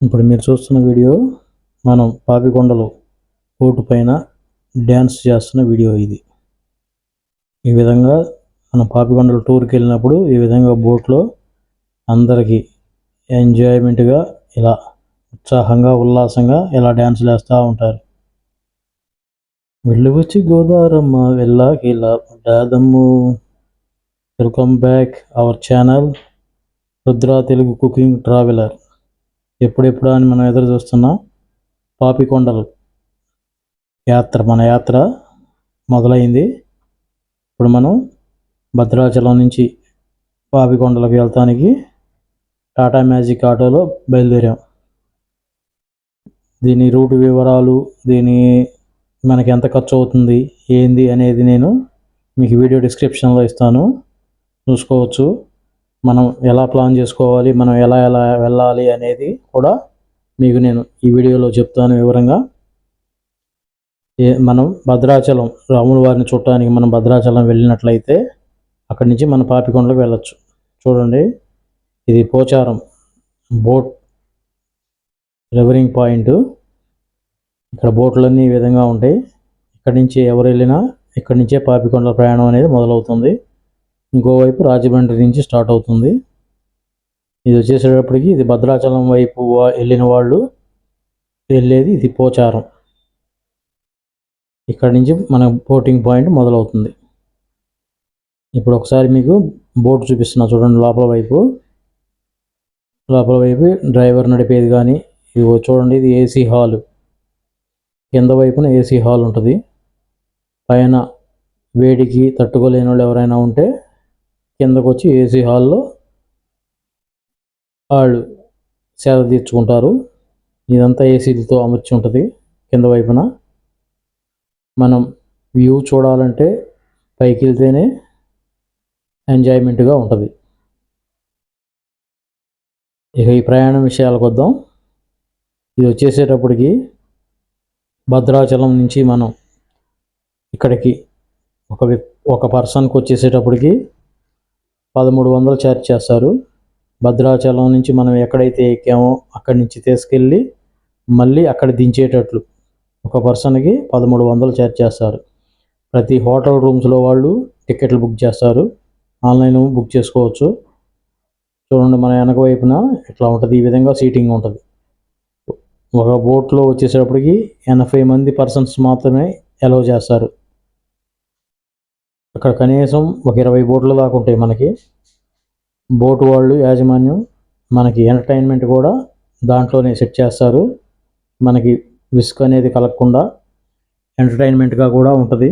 ఇప్పుడు మీరు చూస్తున్న వీడియో మనం పాపికొండలు బోటు పైన డ్యాన్స్ చేస్తున్న వీడియో ఇది. ఈ విధంగా మనం పాపికొండలు టూర్కి వెళ్ళినప్పుడు ఈ విధంగా బోట్లో అందరికీ ఎంజాయ్మెంట్గా ఇలా ఉత్సాహంగా ఉల్లాసంగా ఇలా డ్యాన్సులు వేస్తూ ఉంటారు. వెళ్ళి వచ్చి గోదారమ్మ వెళ్ళాకి ఇలా పడ్డాదమ్ము. Welcome back our channel Rudra Telugu cooking traveller. ఎప్పుడెప్పుడు అని మనం ఎదురు చూస్తున్నాం. పాపికొండలు మన యాత్ర మొదలైంది. ఇప్పుడు మనం భద్రాచలం నుంచి పాపికొండలకు వెళ్తానికి టాటా మ్యాజిక్ ఆటోలో బయలుదేరాం. దీని రూట్ వివరాలు, మనకి ఎంత ఖర్చు అవుతుంది ఏంది అనేది నేను మీకు వీడియో డిస్క్రిప్షన్లో ఇస్తాను, చూసుకోవచ్చు. మనం ఎలా ప్లాన్ చేసుకోవాలి, మనం ఎలా వెళ్ళాలి అనేది కూడా మీకు నేను ఈ వీడియోలో చెప్తాను వివరంగా. మనం భద్రాచలం రాముల వారిని చూడటానికి మనం భద్రాచలం వెళ్ళినట్లయితే అక్కడి నుంచి మనం పాపికొండలకు వెళ్ళొచ్చు. చూడండి, ఇది పోచారం బోట్ రివరింగ్ పాయింట్. ఇక్కడ బోట్లన్నీ ఈ విధంగా ఉంటాయి. ఇక్కడి నుంచి ఎవరు వెళ్ళినా ఇక్కడి నుంచే పాపికొండల ప్రయాణం అనేది మొదలవుతుంది. ఇంకోవైపు రాజమండ్రి నుంచి స్టార్ట్ అవుతుంది. ఇది వచ్చేసేటప్పటికి ఇది భద్రాచలం వైపు వెళ్ళిన వాళ్ళు వెళ్ళేది ఇది పోచారం. ఇక్కడ నుంచి మన బోటింగ్ పాయింట్ మొదలవుతుంది. ఇప్పుడు ఒకసారి మీకు బోట్ చూపిస్తున్నా చూడండి. లోపల వైపు డ్రైవర్ నడిపేది కానీ ఇది చూడండి, ఇది ఏసీ హాల్. కింద వైపున ఏసీ హాల్ ఉంటుంది. పైన వేడికి తట్టుకోలేని వాళ్ళు ఎవరైనా ఉంటే కిందకు వచ్చి ఏసీ హాల్లో వాళ్ళు సేద తీర్చుకుంటారు. ఇదంతా ఏసీలతో అమర్చి ఉంటుంది. కింద వైపున మనం వ్యూ చూడాలంటే పైకి వెళ్తేనే ఎంజాయ్మెంట్గా ఉంటుంది. ఇక ఈ ప్రయాణం విషయాలకు వద్దాం. ఇది వచ్చేసేటప్పటికి భద్రాచలం నుంచి మనం ఇక్కడికి ఒక పర్సన్కి వచ్చేసేటప్పటికి 1300 ఛార్జ్ చేస్తారు. భద్రాచలం నుంచి మనం ఎక్కడైతే ఎక్కామో అక్కడి నుంచి తీసుకెళ్ళి మళ్ళీ అక్కడ దించేటట్లు ఒక పర్సన్కి 1300 ఛార్జ్ చేస్తారు. ప్రతి హోటల్ రూమ్స్లో వాళ్ళు టికెట్లు బుక్ చేస్తారు. ఆన్లైన్ బుక్ చేసుకోవచ్చు. చూడండి, మన వెనక వైపున ఇట్లా ఉంటుంది. ఈ విధంగా సీటింగ్ ఉంటుంది. ఒక బోట్లో వచ్చేసేటప్పటికి 80 మంది పర్సన్స్ మాత్రమే అలౌ చేస్తారు. అక్కడ కనీసం ఒక 20 బోట్లు దాకా ఉంటాయి. మనకి బోటు వాళ్ళు యాజమాన్యం మనకి ఎంటర్టైన్మెంట్ కూడా దాంట్లోనే సెట్ చేస్తారు. మనకి విసుక్ అనేది కలగకుండా ఎంటర్టైన్మెంట్గా కూడా ఉంటుంది.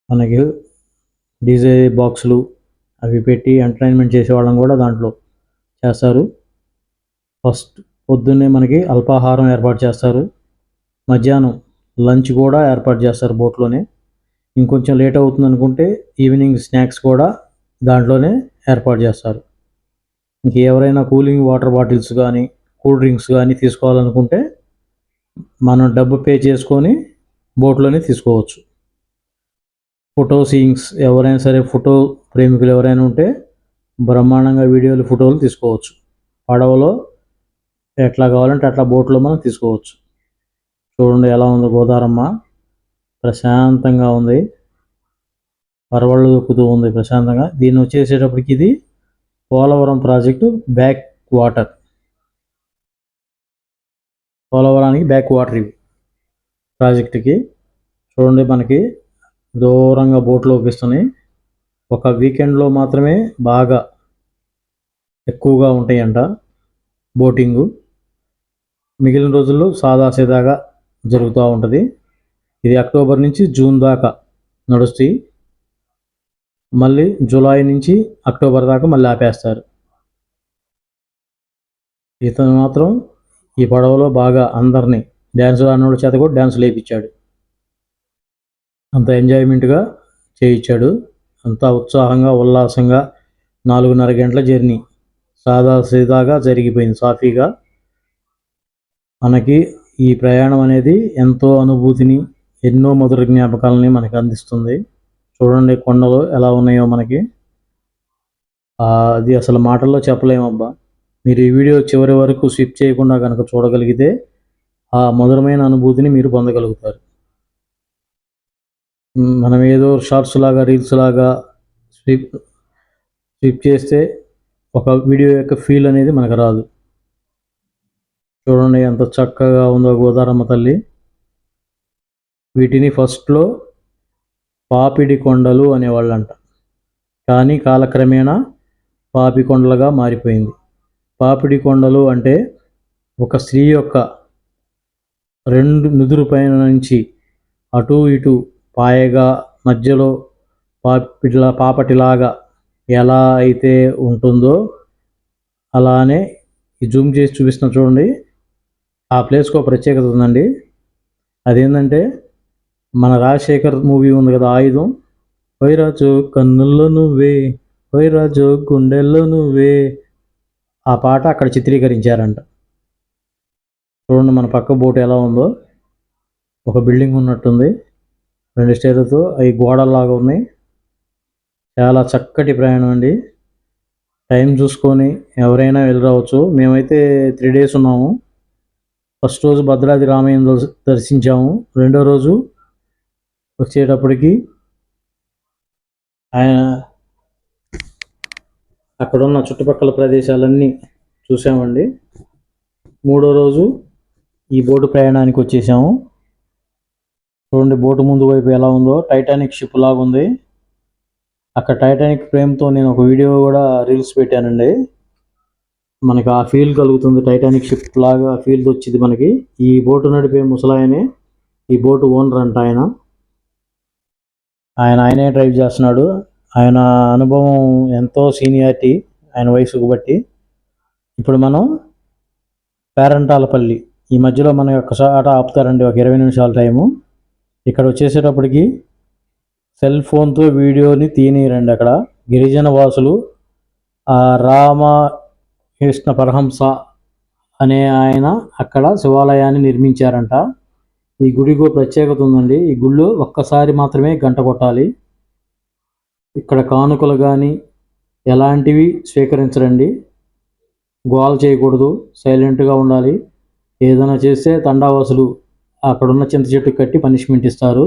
మనకి డీజే బాక్సులు అవి పెట్టి ఎంటర్టైన్మెంట్ చేసేవాళ్ళం కూడా దాంట్లో చేస్తారు. ఫస్ట్ పొద్దున్నే మనకి అల్పాహారం ఏర్పాటు చేస్తారు. మధ్యాహ్నం లంచ్ కూడా ఏర్పాటు చేస్తారు బోట్లోనే. ఇంకొంచెం లేట్ అవుతుంది అనుకుంటే ఈవినింగ్ స్నాక్స్ కూడా దాంట్లోనే ఏర్పాటు చేస్తారు. ఇంక ఎవరైనా కూలింగ్ వాటర్ బాటిల్స్ కానీ కూల్ డ్రింక్స్ కానీ తీసుకోవాలనుకుంటే మనం డబ్బు పే చేసుకొని బోట్లోనే తీసుకోవచ్చు. ఫోటో సీయింగ్స్, ఎవరైనా సరే ఫోటో ప్రేమికులు ఎవరైనా ఉంటే బ్రహ్మాండంగా ఫోటోలు తీసుకోవచ్చు. పడవలో ఎట్లా కావాలంటే అట్లా బోట్లో మనం తీసుకోవచ్చు. చూడండి ఎలా ఉందో గోదారమ్మ, ప్రశాంతంగా ఉంది. పరవళ్ళు దొక్కుతూ ఉంది ప్రశాంతంగా. దీన్ని వచ్చేసేటప్పటికి ఇది పోలవరం ప్రాజెక్టు బ్యాక్ వాటర్. పోలవరానికి బ్యాక్ వాటర్ ఇవి ప్రాజెక్టుకి. చూడండి, మనకి దూరంగా బోట్లు ఒప్పిస్తున్నాయి. ఒక వీకెండ్లో మాత్రమే బాగా ఎక్కువగా ఉంటాయంట బోటింగు. మిగిలిన రోజుల్లో సాదాసీదాగా జరుగుతూ ఉంటుంది. ఇది అక్టోబర్ నుంచి జూన్ దాకా నడుస్తాయి. మళ్ళీ జూలై నుంచి అక్టోబర్ దాకా మళ్ళీ ఆపేస్తారు. ఇతను మాత్రం ఈ పడవలో బాగా అందరినీ డ్యాన్స్ ఆడినోడి చేత కూడా డ్యాన్స్ లేపించాడు. అంత ఎంజాయ్మెంట్గా చేయించాడు. అంతా ఉత్సాహంగా ఉల్లాసంగా 4:30 గంటల జర్నీ సాదాసీదాగా జరిగిపోయింది సాఫీగా. మనకి ఈ ప్రయాణం అనేది ఎంతో అనుభూతిని, ఎన్నో మధుర జ్ఞాపకాలని మనకి అందిస్తుంది. చూడండి కొండలు ఎలా ఉన్నాయో మనకి, అది అసలు మాటల్లో చెప్పలేమబ్బా. మీరు ఈ వీడియో చివరి వరకు స్కిప్ చేయకుండా కనుక చూడగలిగితే ఆ మధురమైన అనుభూతిని మీరు పొందగలుగుతారు. మనం ఏదో షార్ట్స్ లాగా రీల్స్ లాగా స్కిప్ స్కిప్ చేస్తే ఒక వీడియో యొక్క ఫీల్ అనేది మనకు రాదు. చూడండి ఎంత చక్కగా ఉందో గోదారమ్మ తల్లి. వీటిని ఫస్ట్లో పాపిడి కొండలు అనేవాళ్ళంట, కానీ కాలక్రమేణా పాపి కొండలుగా మారిపోయింది. పాపిడి కొండలు అంటే ఒక స్త్రీ యొక్క రెండు నుదురు పైన నుంచి అటు ఇటు పాయగా మధ్యలో పాపటిలాగా ఎలా అయితే ఉంటుందో అలానే ఈ జూమ్ చేసి చూపిస్తున్నా చూడండి. ఆ ప్లేస్కి ఒక ప్రత్యేకత ఉందండి. అదేంటంటే మన రాజశేఖర్ మూవీ ఉంది కదా, ఆయుధం. వైరాజు కన్నుల్లో నువ్వే, వైరాజు గుండెల్లో నువ్వే, ఆ పాట అక్కడ చిత్రీకరించారంట. చూడండి మన పక్క బోటు ఎలా ఉందో, ఒక బిల్డింగ్ ఉన్నట్టుంది, 2 స్టేర్లతో, అవి గోడల్లాగా ఉన్నాయి. చాలా చక్కటి ప్రయాణం అండి. టైం చూసుకొని ఎవరైనా వెళ్ళి రావచ్చు. మేమైతే 3 days ఉన్నాము. ఫస్ట్ రోజు భద్రాద్రి రామయ్యను దర్శించాము. రెండో రోజు వచ్చేటప్పటికి ఆయన అక్కడున్న చుట్టుపక్కల ప్రదేశాలన్నీ చూసామండి. మూడో రోజు ఈ బోటు ప్రయాణానికి వచ్చేసాము. చూడండి బోటు ముందు వైపు ఎలా ఉందో, టైటానిక్ షిప్ లాగా ఉంది. అక్కడ టైటానిక్ ఫ్రేమ్తో నేను ఒక వీడియో కూడా రీల్స్ పెట్టానండి. మనకి ఆ ఫీల్ కలుగుతుంది, టైటానిక్ షిప్ లాగా ఫీల్ వచ్చింది మనకి. ఈ బోటు నడిపే ముసలాయనే ఈ బోటు ఓనర్ అంట. ఆయనే డ్రైవ్ చేస్తున్నాడు. ఆయన అనుభవం ఎంతో సీనియారిటీ ఆయన వయసుకు బట్టి. ఇప్పుడు మనం పేరంటాలపల్లి ఈ మధ్యలో మన ఒక్కసారి ఆపుతారండి, ఒక 20 నిమిషాల టైము. ఇక్కడ వచ్చేసేటప్పటికి సెల్ ఫోన్తో వీడియోని తీయనీరండి. అక్కడ గిరిజన వాసులు ఆ రామకృష్ణ పరహంస అనే ఆయన అక్కడ శివాలయాన్ని నిర్మించారంట. ఈ గుడికి ప్రత్యేకత ఉందండి. ఈ గుళ్ళో ఒక్కసారి మాత్రమే గంట కొట్టాలి. ఇక్కడ కానుకలు కానీ ఎలాంటివి స్వీకరించరండి. గోల చేయకూడదు, సైలెంట్గా ఉండాలి. ఏదైనా చేస్తే తండావాసులు అక్కడున్న చింత చెట్టు కట్టి పనిష్మెంట్ ఇస్తారు.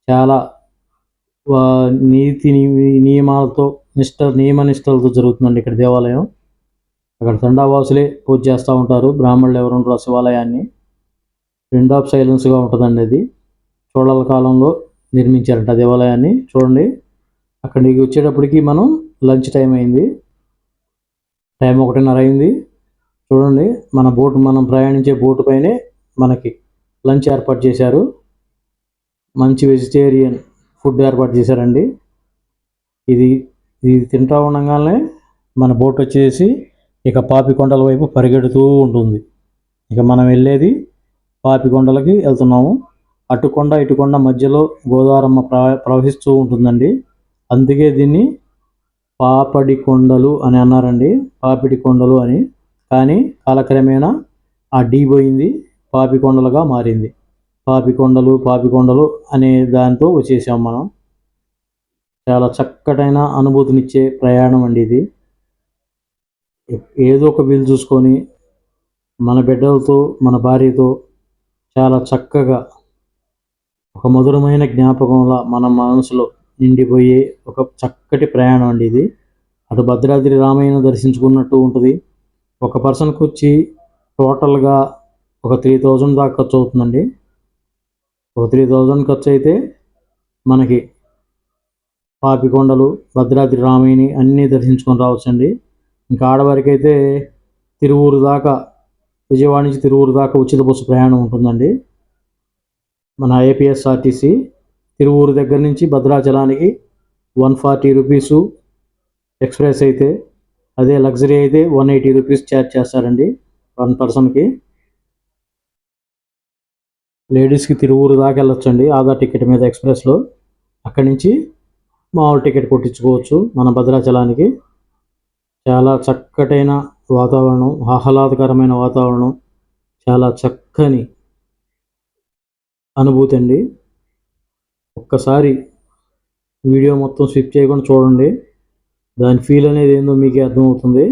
చాలా నీతి నియమాలతో నియమనిష్టలతో జరుగుతుందండి ఇక్కడ దేవాలయం. అక్కడ తండావాసులే పూజ చేస్తూ ఉంటారు, బ్రాహ్మణులు ఎవరు ఉంటారు. శివాలయాన్ని ఎండ్ ఆఫ్ సైలెన్స్గా ఉంటుందండి. అది చోళాల కాలంలో నిర్మించారంట దేవాలయాన్ని. చూడండి అక్కడికి వచ్చేటప్పటికి మనం లంచ్ టైం అయింది. టైం 1:30 అయింది. చూడండి మనం ప్రయాణించే బోటు పైనే మనకి లంచ్ ఏర్పాటు చేశారు. మంచి వెజిటేరియన్ ఫుడ్ ఏర్పాటు చేశారండి. ఇది తింటా ఉండగానే మన బోట్ వచ్చేసి ఇక పాపికొండల వైపు పరిగెడుతూ ఉంటుంది. ఇక మనం వెళ్ళేది పాపికొండలకి వెళ్తున్నాము. అటుకొండ ఇటుకొండ మధ్యలో గోదావరమ్మ ప్రవహిస్తూ ఉంటుందండి. అందుకే దీన్ని పాపడి కొండలు అని అన్నారండి, పాపిడి కొండలు అని. కానీ కాలక్రమేణా ఆ డీ పోయింది, పాపికొండలుగా మారింది. పాపికొండలు అనే దాంతో వచ్చేసాం మనం. చాలా చక్కటైన అనుభూతినిచ్చే ప్రయాణం అండి ఇది. ఏదో ఒక వీలు చూసుకొని మన బిడ్డలతో మన భార్యతో చాలా చక్కగా ఒక మధురమైన జ్ఞాపకంలా మన మనసులో నిండిపోయే ఒక చక్కటి ప్రయాణం అండి ఇది. అటు భద్రాద్రి రామయ్యను దర్శించుకున్నట్టు ఉంటుంది. ఒక పర్సన్కి వచ్చి టోటల్గా ఒక 3000 దాకా ఖర్చు అవుతుందండి. ఒక 3000 ఖర్చు అయితే మనకి పాపికొండలు, భద్రాద్రి రామయ్యని అన్నీ దర్శించుకొని రావచ్చండి. ఇంకా ఆడవారికి అయితే తిరువూరు దాకా, విజయవాడ నుంచి తిరువూరు దాకా ఉచిత బస్సు ప్రయాణం ఉంటుందండి. మన ఏపీఎస్ఆర్టీసీ తిరువూరు దగ్గర నుంచి భద్రాచలానికి 140 రూపీసు ఎక్స్ప్రెస్ అయితే, అదే లగ్జరీ అయితే 180 రూపీస్ ఛార్జ్ చేస్తారండి 1 పర్సన్కి. లేడీస్కి తిరువూరు దాకా వెళ్ళొచ్చండి ఆధార్ టికెట్ మీద ఎక్స్ప్రెస్లో. అక్కడి నుంచి మామూలు టికెట్ కొట్టించుకోవచ్చు మన భద్రాచలానికి. చాలా చక్కటైన వాతావరణం, ఆహ్లాదకరమైన వాతావరణం, చాలా చక్కని అనుభూతి అండి. ఒక్కసారి వీడియో మొత్తం స్కిప్ చేయకుండా చూడండి, దాని ఫీల్ అనేది ఏందో మీకే అర్థమవుతుంది.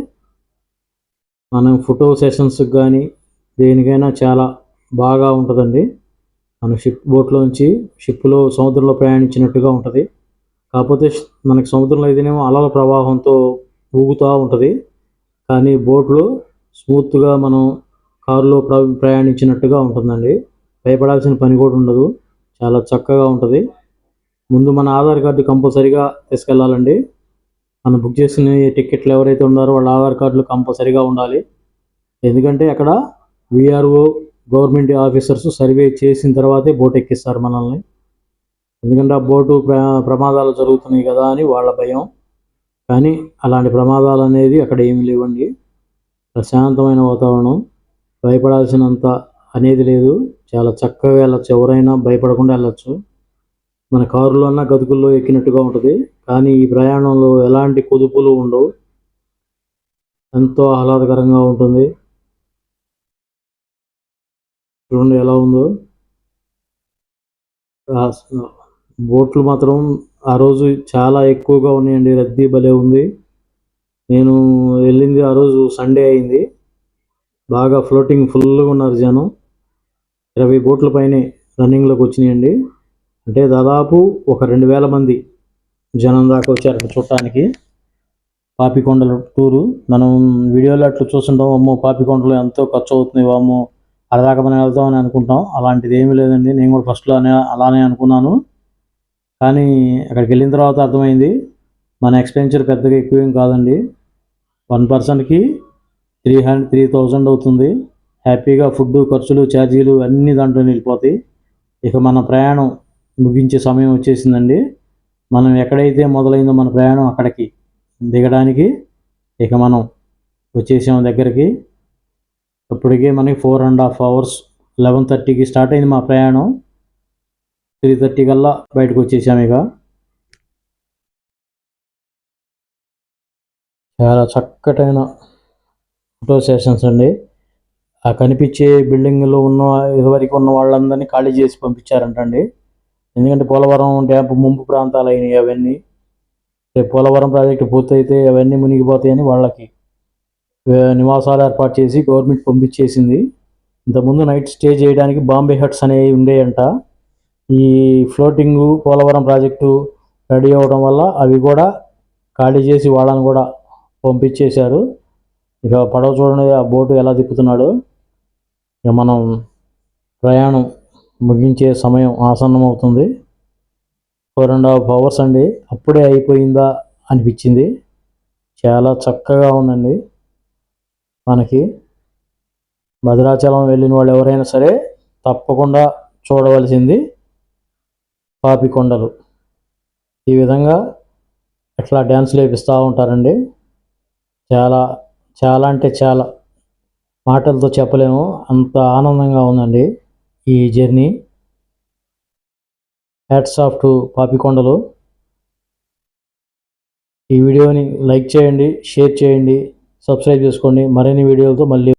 మనం ఫోటో సెషన్స్కి కానీ దేనికైనా చాలా బాగా ఉంటుందండి. మనం బోట్లోంచి షిప్లో సముద్రంలో ప్రయాణించినట్టుగా ఉంటుంది. కాకపోతే మనకి సముద్రంలో అయితేనేమో అలల ప్రవాహంతో ఊగుతూ ఉంటుంది. కానీ బోట్లో స్మూత్గా మనం కారులో ప్రయాణించినట్టుగా ఉంటుందండి. భయపడాల్సిన పని కూడా ఉండదు. చాలా చక్కగా ఉంటుంది. ముందు మన ఆధార్ కార్డు కంపల్సరీగా తీసుకెళ్ళాలండి. మనం బుక్ చేసిన టికెట్లు ఎవరైతే ఉన్నారో వాళ్ళ ఆధార్ కార్డులు కంపల్సరీగా ఉండాలి. ఎందుకంటే అక్కడ విఆర్ఓ గవర్నమెంట్ ఆఫీసర్స్ సర్వే చేసిన తర్వాతే బోట్ ఎక్కిస్తారు మనల్ని. ఎందుకంటే ఆ బోటు ప్రమాదాలు జరుగుతున్నాయి కదా అని వాళ్ళ భయం. కానీ అలాంటి ప్రమాదాలు అనేది అక్కడ ఏమీ లేవండి. ప్రశాంతమైన వాతావరణం, భయపడాల్సినంత అనేది లేదు. చాలా చక్కగా వెళ్ళచ్చు, ఎవరైనా భయపడకుండా వెళ్ళచ్చు. మన కారులో అన్న గతుకుల్లో ఎక్కినట్టుగా ఉంటుంది. కానీ ఈ ప్రయాణంలో ఎలాంటి కుదుపులు ఉండవు. ఎంతో ఆహ్లాదకరంగా ఉంటుంది. చూడండి ఎలా ఉందో. బోట్లు మాత్రం ఆ రోజు చాలా ఎక్కువగా ఉన్నాయండి. రద్దీ భలే ఉంది. నేను వెళ్ళింది ఆ రోజు సండే అయింది. బాగా ఫ్లోటింగ్ ఫుల్గా ఉన్నారు జనం. 20 బోట్ల పైనే రన్నింగ్లోకి వచ్చినాయండి. అంటే దాదాపు ఒక 2000 మంది జనం దాకా వచ్చారు చూడటానికి. పాపికొండల టూరు మనం వీడియోలో అట్లా చూస్తుంటాం. అమ్మో పాపికొండలు ఎంతో ఖర్చు అవుతుంది, అమ్మో అడదాకా మనం వెళ్తామని అనుకుంటాం. అలాంటిది ఏమీ లేదండి. నేను కూడా ఫస్ట్లో అలానే అనుకున్నాను. కానీ అక్కడికి వెళ్ళిన తర్వాత అర్థమైంది మన ఎక్స్పెన్చర్ పెద్దగా ఎక్కువేం కాదండి. 1 పర్సన్కి 3000 అవుతుంది. హ్యాపీగా ఫుడ్ ఖర్చులు ఛార్జీలు అన్నీ దాంట్లో వెళ్ళిపోతాయి. ఇక మన ప్రయాణం ముగించే సమయం వచ్చేసిందండి. మనం ఎక్కడైతే మొదలైందో మన ప్రయాణం అక్కడికి దిగడానికి ఇక మనం వచ్చేసాము దగ్గరికి. అప్పటికే మనకి 4.5 hours 11:30కి స్టార్ట్ అయింది మా ప్రయాణం. 3:30 కల్లా బయటకు వచ్చేసాము. ఇక చాలా చక్కటైన ఫోటో సెషన్స్ అండి. ఆ కనిపించే బిల్డింగ్లో ఇదివరకు ఉన్న వాళ్ళందరినీ ఖాళీ చేసి పంపించారంటండి. ఎందుకంటే పోలవరం డ్యామ్ ముంపు ప్రాంతాలు అయినాయి అవన్నీ. రేపు పోలవరం ప్రాజెక్టు పూర్తయితే అవన్నీ మునిగిపోతాయని వాళ్ళకి నివాసాలు ఏర్పాటు చేసి గవర్నమెంట్ పంపించేసింది. ఇంతకుముందు నైట్ స్టే చేయడానికి బాంబే హట్స్ అనేవి ఉండేయంట. ఈ ఫ్లోటింగు పోలవరం ప్రాజెక్టు రెడీ అవ్వడం వల్ల అవి కూడా ఖాళీ చేసి వాళ్ళని కూడా పంపించేశారు. ఇక పడవ చూడండి, ఆ బోటు ఎలా తిప్పుతున్నాడు. ఇక మనం ప్రయాణం ముగించే సమయం ఆసన్నం అవుతుంది. 4.5 hours అండి. అప్పుడే అయిపోయిందా అనిపించింది. చాలా చక్కగా ఉందండి. మనకి భద్రాచలం వెళ్ళిన వాళ్ళు ఎవరైనా సరే తప్పకుండా చూడవలసింది పాపికొండలు. ఈ విధంగా ఎట్లా డ్యాన్స్లు వేపిస్తూ ఉంటారండి. చాలా చాలా అంటే చాలా మాటలతో చెప్పలేము, అంత ఆనందంగా ఉందండి ఈ journey. Hats off to Papikondalu. ఈ వీడియోని లైక్ చేయండి, షేర్ చేయండి, సబ్స్క్రైబ్ చేసుకోండి. మరిన్ని వీడియోలతో మళ్ళీ